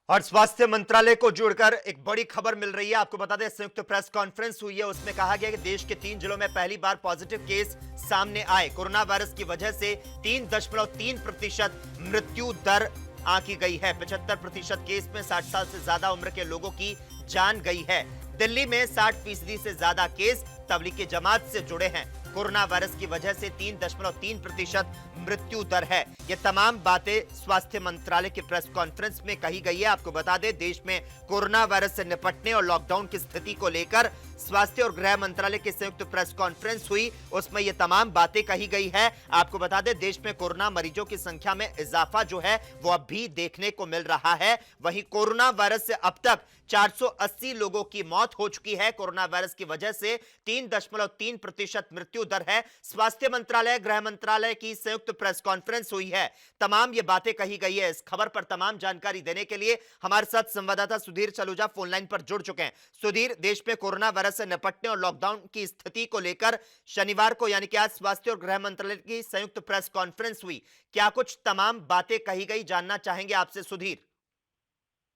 और स्वास्थ्य मंत्रालय को जोड़कर एक बड़ी खबर मिल रही है। आपको बता दें, संयुक्त प्रेस कॉन्फ्रेंस हुई है, उसमें कहा गया कि देश के 3 जिलों में पहली बार पॉजिटिव केस सामने आए। कोरोना वायरस की वजह से 3.3% मृत्यु दर आंकी गई है। 75% केस में 60 साल से ज्यादा उम्र के लोगों की जान गई है। दिल्ली में 60% से ज्यादा केस तबलीगी जमात से जुड़े हैं। कोरोना वायरस की वजह से 3.3% मृत्यु दर है। ये तमाम बातें स्वास्थ्य मंत्रालय की प्रेस कॉन्फ्रेंस में कही गई है। आपको बता दें, देश में कोरोना वायरस से निपटने और लॉकडाउन की स्थिति को लेकर स्वास्थ्य और गृह मंत्रालय की संयुक्त प्रेस कॉन्फ्रेंस हुई, उसमें ये तमाम बातें कही गई है। आपको बता दें, देश में कोरोना मरीजों की संख्या में इजाफा जो है वो अब भी देखने को मिल रहा है। वहीं कोरोना वायरस से अब तक 480 लोगों की मौत हो चुकी है। कोरोना वायरस की वजह से 3.3% मृत्यु दर है। स्वास्थ्य मंत्रालय, गृह मंत्रालय की संयुक्त प्रेस कॉन्फ्रेंस हुई है, तमाम ये बातें कही गई है। इस खबर पर तमाम जानकारी देने के लिए हमारे साथ संवाददाता सुधीर चलूजा फोन लाइन पर जुड़ चुके हैं। सुधीर, देश में कोरोना वायरस से निपटने और लॉकडाउन की स्थिति को लेकर शनिवार को यानी कि आज स्वास्थ्य और गृह मंत्रालय की संयुक्त प्रेस कॉन्फ्रेंस हुई, क्या कुछ तमाम बातें कही गई, जानना चाहेंगे आपसे सुधीर।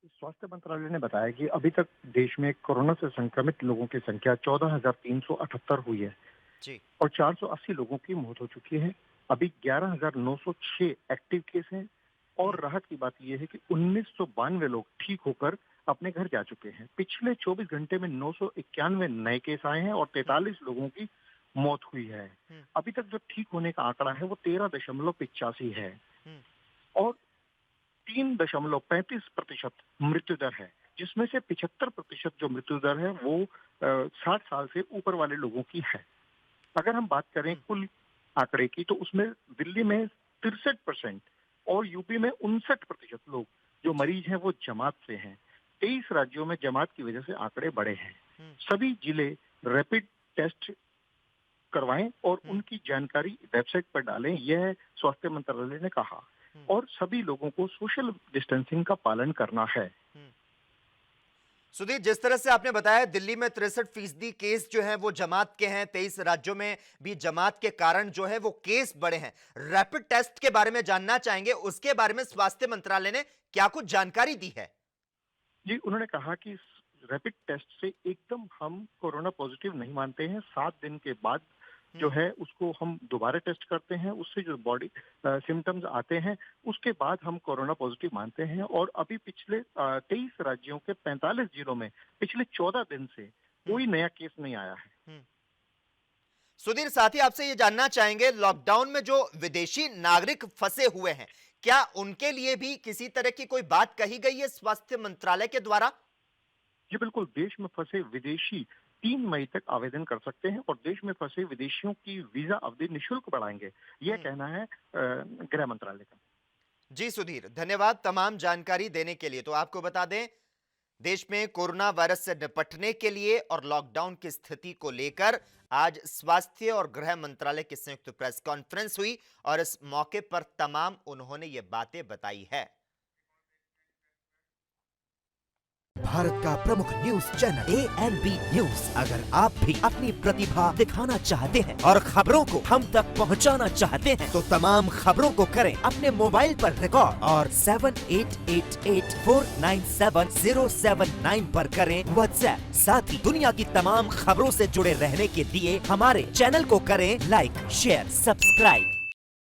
स्वास्थ्य मंत्रालय ने बताया कि अभी तक देश में कोरोना से संक्रमित लोगों की संख्या 14,378 हुई है जी। और 480 लोगों की मौत हो चुकी है। अभी 11,906 एक्टिव केस हैं और राहत की बात यह है कि 1992 लोग ठीक होकर अपने घर जा चुके हैं। पिछले 24 घंटे में 991 नए केस आए हैं और 43 लोगों की मौत हुई है। अभी तक जो ठीक होने का आंकड़ा है वो 13.85 है और 3.35% मृत्यु दर है, जिसमें से 75% जो मृत्यु दर है वो 60 साल से ऊपर वाले लोगों की है। अगर हम बात करें कुल आंकड़े की, तो उसमें दिल्ली में 63% और यूपी में 59% लोग जो मरीज हैं वो जमात से हैं। 23 राज्यों में जमात की वजह से आंकड़े बढ़े हैं। सभी जिले रैपिड टेस्ट करवाएं और उनकी जानकारी वेबसाइट पर डालें, यह स्वास्थ्य मंत्रालय ने कहा। और सभी लोगों को सोशल डिस्टेंसिंग का पालन करना है। सुधीर, जिस तरह से आपने बताया, दिल्ली में 63% केस जो हैं वो जमात के हैं। 23 राज्यों में भी जमात के कारण जो है वो केस बढ़े हैं। रैपिड टेस्ट के बारे में जानना चाहेंगे, उसके बारे में स्वास्थ्य मंत्रालय ने क्या कुछ जानकारी दी है? जी, उन्होंने कहा कि रैपिड टेस्ट से एकदम हम कोरोना पॉजिटिव नहीं मानते हैं। 7 दिन के बाद जो है उसको हम दोबारा टेस्ट करते हैं, उससे जो बॉडी सिम्टम्स आते हैं उसके बाद हम कोरोना पॉजिटिव मानते हैं। और अभी पिछले 23 राज्यों के 45 जिलों में पिछले 14 दिन से कोई नया केस नहीं आया है। सुधीर, साथ ही आपसे ये जानना चाहेंगे, लॉकडाउन में जो विदेशी नागरिक फंसे हुए हैं, क्या उनके लिए भी किसी तरह की कोई बात कही गई है स्वास्थ्य मंत्रालय के द्वारा? जी बिल्कुल, देश में फंसे विदेशी 3 मई तक आवेदन कर सकते हैं और देश में फंसे विदेशियों की वीजा अवधि निःशुल्क बढ़ाएंगे, यह कहना है गृह मंत्रालय का। जी सुधीर, धन्यवाद तमाम जानकारी देने के लिए। तो आपको बता दें, देश में कोरोना वायरस से निपटने के लिए और लॉकडाउन की स्थिति को लेकर आज स्वास्थ्य और गृह मंत्रालय की संयुक्त प्रेस कॉन्फ्रेंस हुई और इस मौके पर तमाम उन्होंने ये बातें बताई है। भारत का प्रमुख न्यूज चैनल ANB न्यूज। अगर आप भी अपनी प्रतिभा दिखाना चाहते हैं और खबरों को हम तक पहुंचाना चाहते हैं, तो तमाम खबरों को करें अपने मोबाइल पर रिकॉर्ड और 7888497079 पर करें व्हाट्सएप। साथ ही दुनिया की तमाम खबरों से जुड़े रहने के लिए हमारे चैनल को करें लाइक, शेयर, सब्सक्राइब।